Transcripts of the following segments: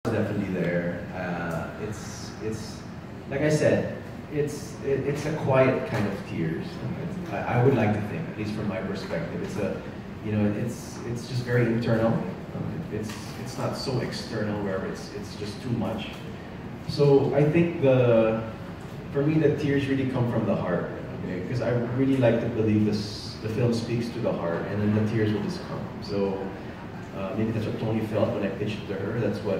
definitely there. It's like I said, it's a quiet kind of tears. I would like to think, at least from my perspective, it's a it's just very internal. It's not so external where it's just too much. So I think for me the tears really come from the heart, okay? Because I really like to believe the film speaks to the heart, and then the tears will just come. So maybe that's what Tony felt when I pitched it to her. That's what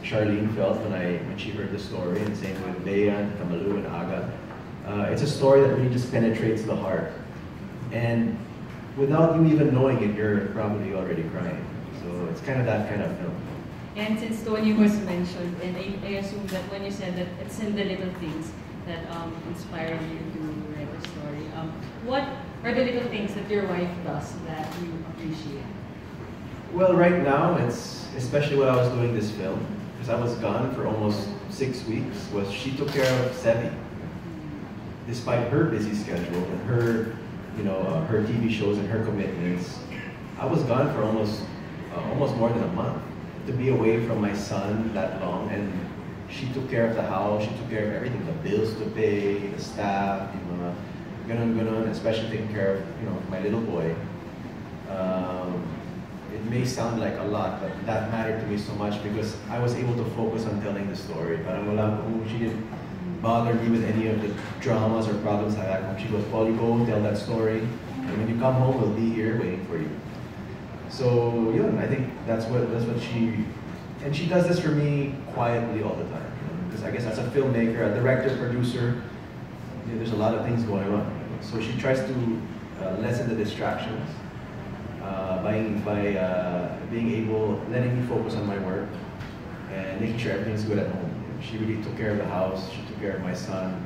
Charlene felt when she heard the story, and same with Bea and Kamalu and Aga. It's a story that really just penetrates the heart, and without you even knowing it, you're probably already crying. So it's kind of that kind of film. And since Tony was mentioned, and I assume that when you said that it's in the little things that inspired you to write the story, what are the little things that your wife does that you appreciate? Well, right now, it's especially when I was doing this film, because I was gone for almost 6 weeks, was she took care of Sevi. Despite her busy schedule and her, her TV shows and her commitments, I was gone for almost more than a month. To be away from my son that long, and she took care of the house, she took care of everything, the bills to pay, the staff, ganon, especially taking care of, my little boy. It may sound like a lot, but that mattered to me so much because I was able to focus on telling the story. She didn't bother me with any of the dramas or problems like that. She goes, "Paul, you go tell that story, and when you come home, we'll be here waiting for you." So I think that's what she does this for me quietly all the time. Because I guess as a filmmaker, a director, producer, there's a lot of things going on. So she tries to lessen the distractions by letting me focus on my work and making sure everything's good at home. She really took care of the house. She took care of my son.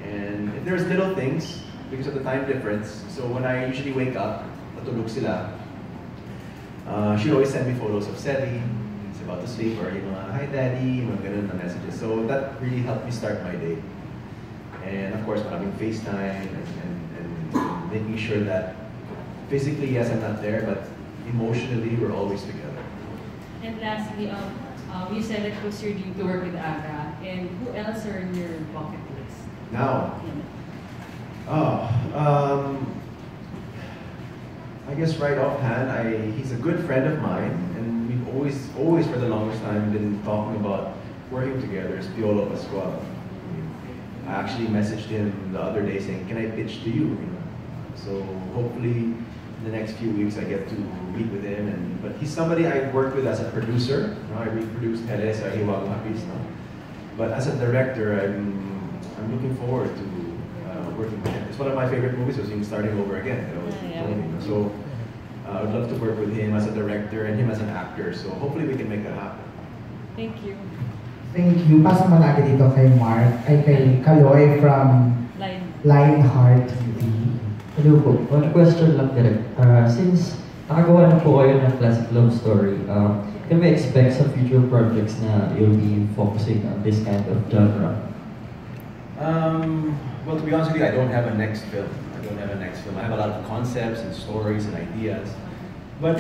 And if there's little things, because of the time difference, so when I usually wake up, matulog sila, she'd always send me photos of Sevi. He's about to sleep, or "Hi Daddy," ganun na messages. So that really helped me start my day. And of course, having FaceTime and making sure that physically, yes, I'm not there, but emotionally, we're always together. And lastly, you said that it was your dream to work with Aga, and who else are in your bucket list? Now, I guess right offhand, he's a good friend of mine, and we've always for the longest time been talking about working together. It's Piolo Pascual. I actually messaged him the other day saying, "Can I pitch to you?" So hopefully in the next few weeks I get to meet with him. But he's somebody I worked with as a producer. I produced Teresa Hiwago Hapis. But as a director, I'm looking forward to working with him. It's one of my favorite movies, was starting over again. So I would love to work with him as a director and him as an actor. So hopefully we can make that happen. Thank you. Thank you. Pasok mo lagi dito kay Mark, kay Kaloy from Lionheart TV. Hello po. One question lang direct. Since nakagawa na po kayo ng classic love story, can we expect some future projects na you'll be focusing on this kind of genre? Well, to be honest with you, I don't have a next film. I have a lot of concepts and stories and ideas. But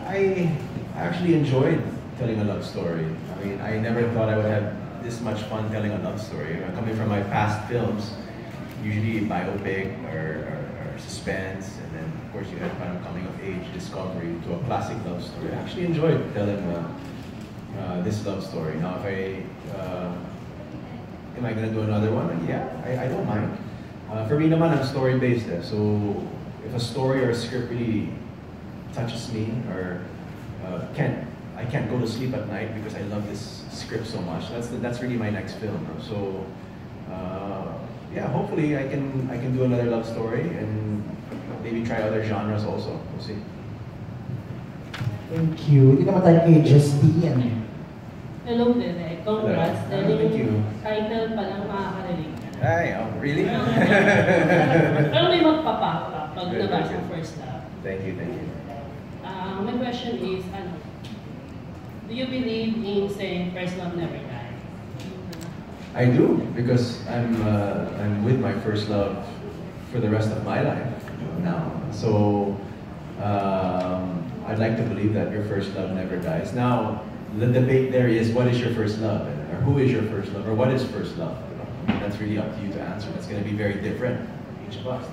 I actually enjoyed telling a love story. I mean, I never thought I would have this much fun telling a love story. Coming from my past films, usually biopic or suspense, and then of course you had kind of coming of age discovery to a classic love story. I actually enjoyed telling this love story. Now, if am I going to do another one? Yeah, I don't mind. For me naman, I'm story-based. So if a story or a script really touches me, or I can't go to sleep at night because I love this script so much. That's really my next film. So yeah, hopefully I can do another love story and maybe try other genres also. We'll see. Thank you. Dito naman tayo kay Justine. Hello, Direk. Congrats. Thank you. Title pa lang makaka-relate ka na. Ay, really? Pero may magpapaka pag nabasa ang first love. Thank you. My question is, do you believe in saying first love never dies? I do, because I'm with my first love for the rest of my life now. So I'd like to believe that your first love never dies. Now, the debate there is, what is your first love? Or who is your first love? Or what is first love? That's really up to you to answer. That's going to be very different for each of us.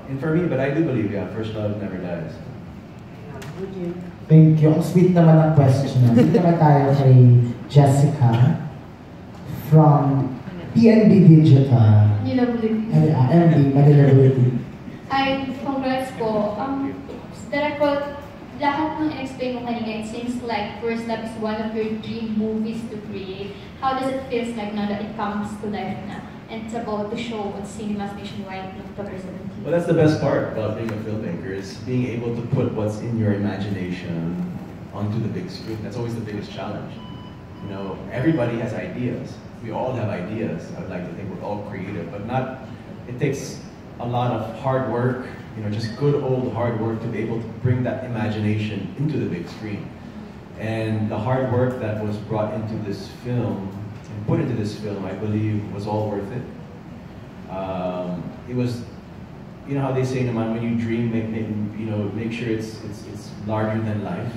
And for me, but I do believe, yeah, first love never dies. Would you? Thank you. Ang sweet naman ng question. Dito naman tayo kay Jessica from PNB Digital. MB, Manila. Ay, congrats po. Direk Paul, lahat ng explain mo kanina, it seems like First Love is one of your dream movies to create. How does it feel like now that it comes to life na? And it's about to show at cinemas nationwide in October 17. Well, that's the best part about being a filmmaker, is being able to put what's in your imagination onto the big screen. That's always the biggest challenge. You know, everybody has ideas. We all have ideas. I would like to think we're all creative, but not, it takes a lot of hard work, you know, just good old hard work to be able to bring that imagination into the big screen. And the hard work that was brought into this film, and put into this film, I believe was all worth it. It was, you know how they say, naman, when you dream, make sure it's larger than life.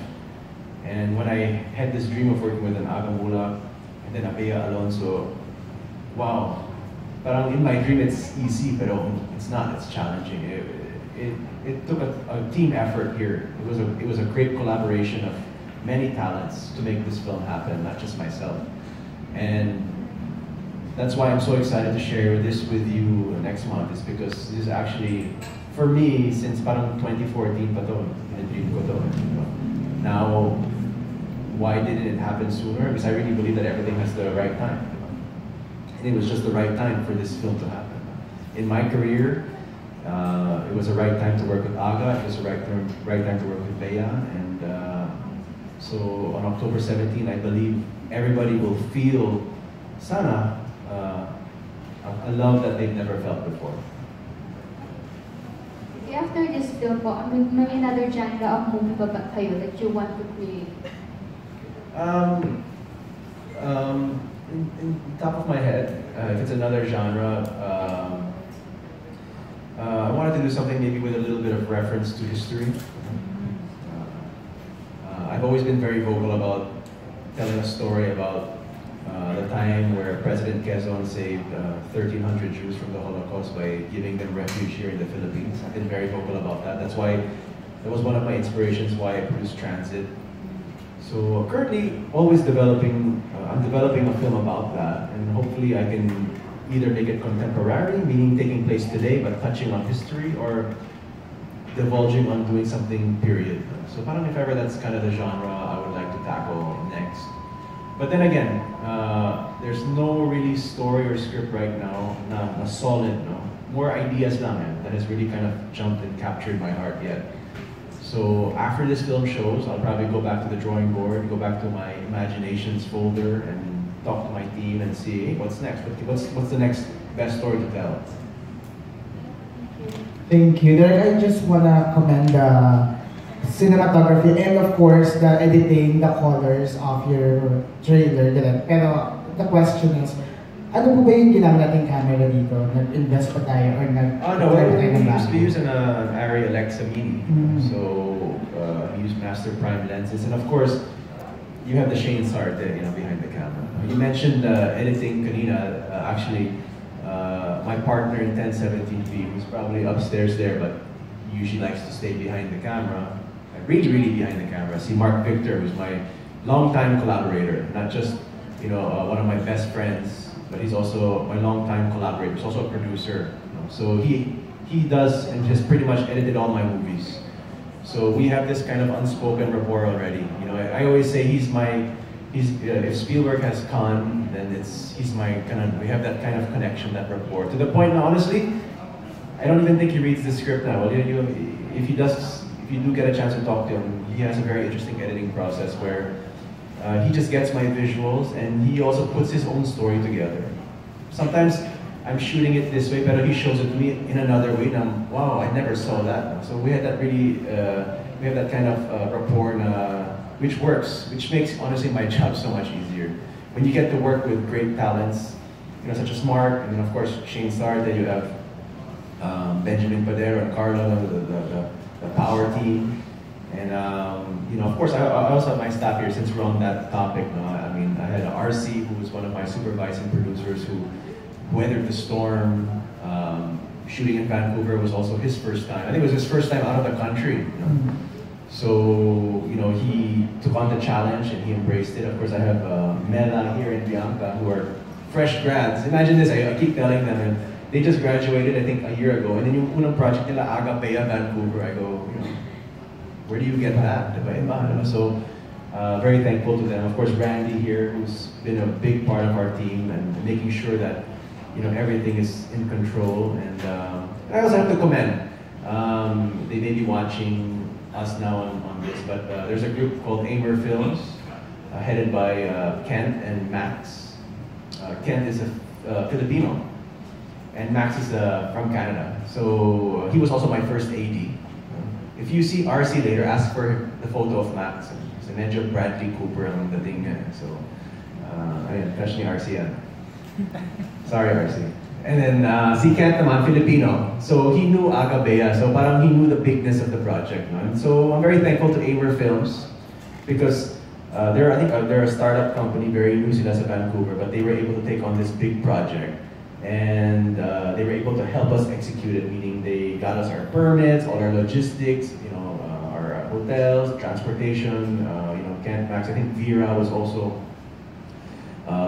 And when I had this dream of working with an Agamula and then Abea Alonso, wow, parang in my dream it's easy, but it's not, it's challenging. It took a team effort here. It was a great collaboration of many talents to make this film happen, not just myself. And that's why I'm so excited to share this with you next month, is because this is actually, for me, since parang 2014 pa to, in-dream ko to. Now, why didn't it happen sooner? Because I really believe that everything has the right time. And it was just the right time for this film to happen. In my career, it was the right time to work with Aga, it was the right time to work with Bea, and so on October 17, I believe everybody will feel, sana, a love that they've never felt before. After this film po, may another genre of movie ba kayo that you want to create? In top of my head, if it's another genre, I wanted to do something maybe with a little bit of reference to history. I've always been very vocal about telling a story about the time where President Quezon saved 1,300 Jews from the Holocaust by giving them refuge here in the Philippines. I've been very vocal about that. That's why, that was one of my inspirations why I produced Transit. So currently, always developing, I'm developing a film about that, and hopefully I can either make it contemporary, meaning taking place today but touching on history, or divulging on doing something period. So parang if ever that's kind of the genre I would like to tackle next. But then again, there's no really story or script right now, na solid, no? More ideas lang that has really kind of jumped and captured my heart yet. So after this film shows, I'll probably go back to the drawing board, go back to my imaginations folder and talk to my team and see, hey, what's next? What's the next best story to tell? Thank you. Derek, I just wanna commend the cinematography and of course the editing, the colors of your trailer. Direk. Pero the question is, ano po ba yung ginamit nating camera dito? Nag-invest pa tayo or we use an Arri Alexa Mini. So we use Master Prime lenses, and of course you have the Shane Sarte, behind the camera. You mentioned editing kanina. Actually, my partner in 1017p, who's probably upstairs there, but usually likes to stay behind the camera, really behind the camera. See Mark Victor, who's my longtime collaborator, not just one of my best friends, but he's also my longtime collaborator. He's also a producer. So he does and has pretty much edited all my movies. So we have this kind of unspoken rapport already. I always say if Spielberg has Khan, then he's my we have that kind of connection, that rapport. To the point now, honestly, I don't even think he reads the script now. Well, if you do get a chance to talk to him, he has a very interesting editing process where he just gets my visuals and he also puts his own story together. Sometimes I'm shooting it this way, but he shows it to me in another way, and I'm, wow, I never saw that. So we had that really, we have that kind of rapport, which works, which makes, honestly, my job so much easier. When you get to work with great talents, such as Mark, and then of course Shane Sarte, you have Benjamin Padero and Carlo, the power team. And you know, of course, I also have my staff here since we're on that topic. I mean, I had RC, who was one of my supervising producers, who weathered the storm. Shooting in Vancouver was also his first time. I think it was his first time out of the country. You know? So, you know, he took on the challenge and he embraced it. Of course, I have Mela here and Bianca, who are fresh grads. Imagine this, I keep telling them, and they just graduated, I think, a year ago. And then yung unang project nila, Agapea, Vancouver, I go, you know, where do you get that? So, very thankful to them. Of course, Randy here, who's been a big part of our team and making sure that, you know, everything is in control. And I also have to commend, they may be watching us now on this, but there's a group called Aimer Films, headed by Kent and Max. Kent is a Filipino, and Max is from Canada. So he was also my first AD. If you see RC later, ask for the photo of Max. So medyo Bradley Cooper ang dating niya. So, ayun, touch ni RC yan. Sorry, RC. And then si Kent naman, Filipino. So he knew Agapea. So parang he knew the bigness of the project. No? And so I'm very thankful to Aimer Films because they're a startup company, very new sila sa Vancouver, but they were able to take on this big project. And they were able to help us execute it, meaning they got us our permits, all our logistics, you know, our hotels, transportation, you know, Kent, Max. I think Vera was also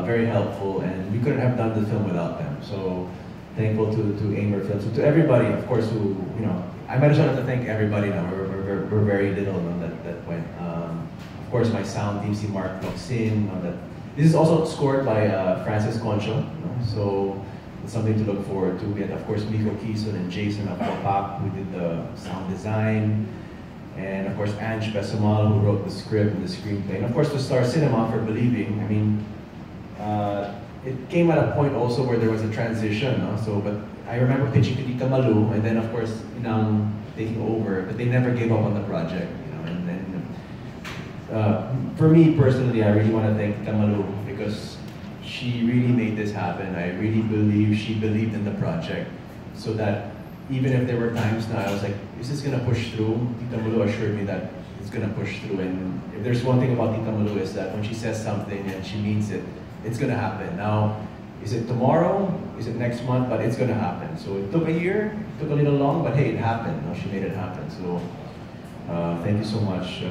very helpful, and we couldn't have done the film without them. So thankful to Aimer Films. So to everybody, of course, who, you know, I might as well have to thank everybody now. We're very little on that went. Of course, my sound team, si Mark Noxin. This is also scored by Francis Concho. You know, so it's something to look forward to. We had, of course, Miko Kison and Jason Apopak, who did the sound design. And of course, Ange Besumal, who wrote the script and the screenplay. And of course, to Star Cinema for Believing. I mean, it came at a point also where there was a transition. No? So, but I remember pitching to Tita Malu, and then of course, Inang taking over. But they never gave up on the project. You know, and then for me personally, I really want to thank Tita Malu because she really made this happen. I really believe she believed in the project, so that even if there were times now I was like, is this gonna push through? Tita Malu assured me that it's gonna push through. And if there's one thing about Tita Malu is that when she says something and she means it, it's gonna happen. Now, is it tomorrow? Is it next month? But it's gonna happen. So it took a year, it took a little long, but hey, it happened. No, she made it happen. So thank you so much,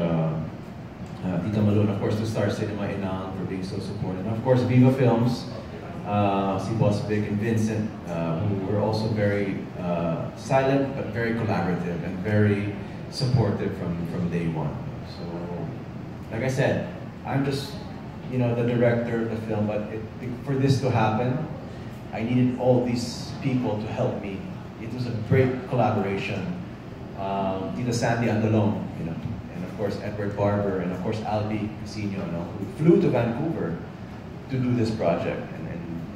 Tita Malu, and of course to Star Cinema Inang for being so supportive. And of course, Viva Films, si Boss Vic and Vincent, who were also very silent but very collaborative and very supportive from day one. So, like I said, I'm just, you know, the director of the film, but for this to happen, I needed all these people to help me. It was a great collaboration. Tita Sandy Andalong, you know, and of course Edward Barber, and of course Albi Casino, you know, who flew to Vancouver to do this project.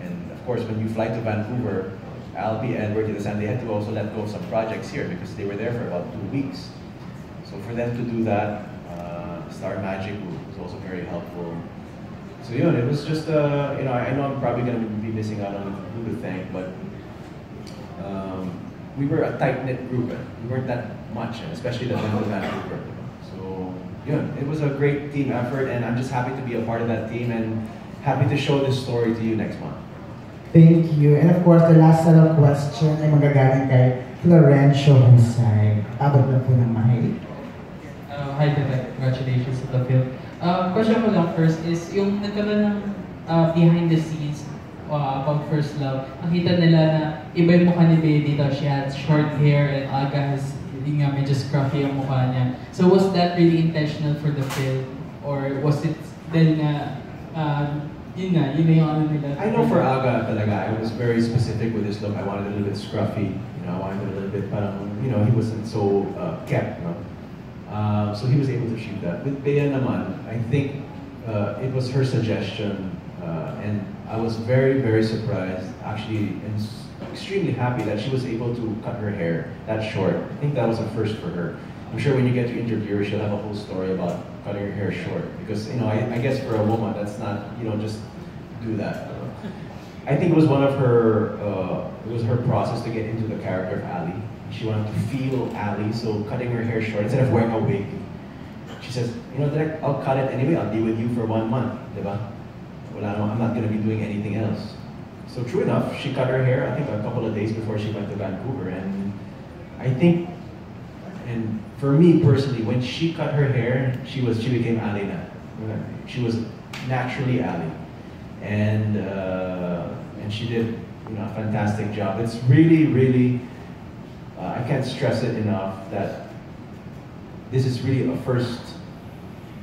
And of course, when you fly to Vancouver, Albi, Edward, Tita Sandy had to also let go of some projects here because they were there for about 2 weeks. So for them to do that, Star Magic was also very helpful. So you know, it was just, you know, I know I'm probably going to be missing out on who to thank, but we were a tight-knit group. We weren't that much, especially the Vancouver. So yeah, it was a great team effort, and I'm just happy to be a part of that team and happy to show this story to you next month. Thank you. And of course, the last set of question ay magagaling kay Florencio Husay. Abot na po ng mahilig. Hi, Direk. Congratulations sa the film. Question ko lang first is, yung nagkaroon ng behind the scenes about First Love, nakita nila na iba yung mukha ni Bea dito. She had short hair and Aga has, hindi nga, medyo scruffy ang mukha niya. So was that really intentional for the film? Or was it dahil nga, yun na yung ano nila? I know for Aga talaga, I was very specific with his look. I wanted it a little bit scruffy. You know, I wanted it a little bit parang, you know, he wasn't so kept, you know. So he was able to shoot that. With Bea naman, I think it was her suggestion, and I was very, very surprised, actually, and extremely happy that she was able to cut her hair that short. I think that was a first for her. I'm sure when you get to interview her, she'll have a whole story about cutting her hair short, because, you know, I guess for a woman, that's not, you know, just do that. I think it was one of her, it was her process to get into the character of Ali. She wanted to feel Ali, so cutting her hair short instead of wearing a wig. she says, you know, Direk, I'll cut it anyway. I'll be with you for 1 month, diba? I'm not going to be doing anything else. So true enough, she cut her hair, I think a couple of days before she went to Vancouver. And I think, and for me personally, when she cut her hair, she became Ali na. She was naturally Ali. And she did, you know, a fantastic job. It's really, really, I can't stress it enough that this is really a first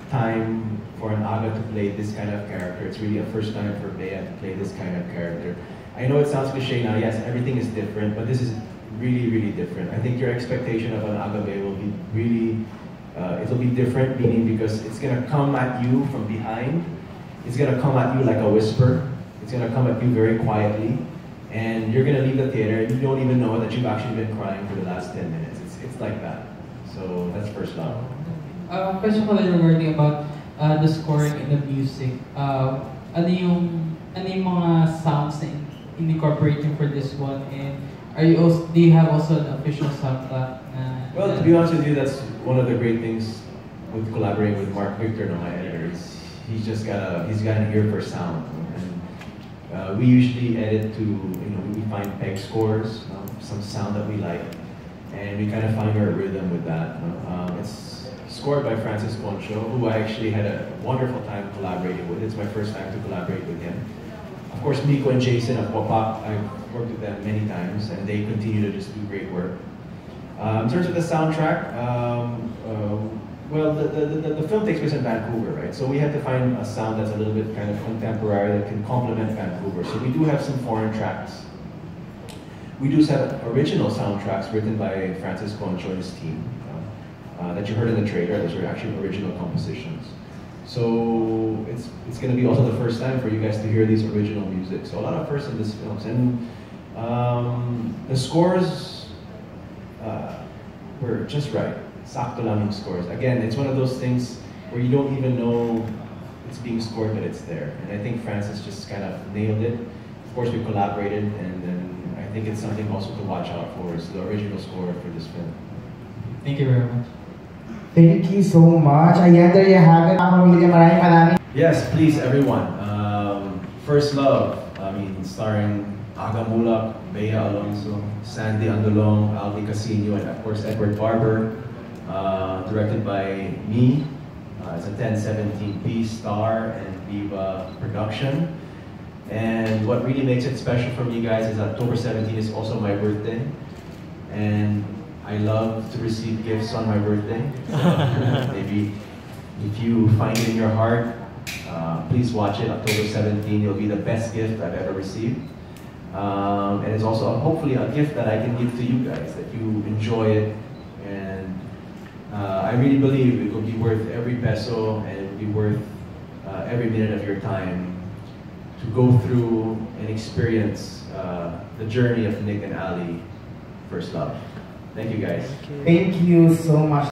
time for an Aga to play this kind of character. It's really a first time for Bea to play this kind of character. I know it sounds cliche now, yes, everything is different, but this is really, really different. I think your expectation of an Aga Bea will be really, it'll be different, meaning because it's gonna come at you from behind. It's gonna come at you like a whisper. It's gonna come at you very quietly. And you're gonna leave the theater and you don't even know that you've actually been crying for the last 10 minutes. It's like that. So that's First Love. Question ko lang regarding about the scoring and the music. Ano yung mga sounds na incorporating for this one, and do you have also an official soundtrack? Well, to be honest with you, that's one of the great things with collaborating with Mark Victor, my editor. He's got an ear for sound, and we usually edit to, you know, we find peg scores, some sound that we like, and we kind of find our rhythm with that. It's scored by Francis Concho, who I actually had a wonderful time collaborating with. It's my first time to collaborate with him. Of course, Miko and Jason of Wapak, I've worked with them many times, and they continue to just do great work. In terms of the soundtrack, well, the film takes place in Vancouver, right? So we had to find a sound that's a little bit kind of contemporary that can complement Vancouver. So we do have some foreign tracks. We do have original soundtracks written by Francis Concho and his team that you heard in the trailer. Those are actually original compositions. So it's going to be also the first time for you guys to hear these original music. So a lot of firsts in this film. And the scores were just right. Sakto lang yung scores. Again, it's one of those things where you don't even know it's being scored, but it's there. And I think Francis just kind of nailed it. Of course, we collaborated, and then I think it's something also to watch out for. It's the original score for this film. Thank you very much. Thank you so much. Ayan, there you have it. Maraming. Yes, please, everyone. First Love, starring Aga Mulak, Bea Alonso, Sandy Andolong, Aldi Casino, and of course Edward Barber. Directed by me. It's a 10/17 Star and Viva production. And what really makes it special for me, guys, is October 17 is also my birthday. And I love to receive gifts on my birthday. Maybe if you find it in your heart, please watch it. October 17, it'll be the best gift I've ever received. And it's also hopefully a gift that I can give to you guys, that you enjoy it. And I really believe it will be worth every peso, and it will be worth every minute of your time to go through and experience the journey of Nick and Ali, First Love. Thank you, guys. Thank you so much.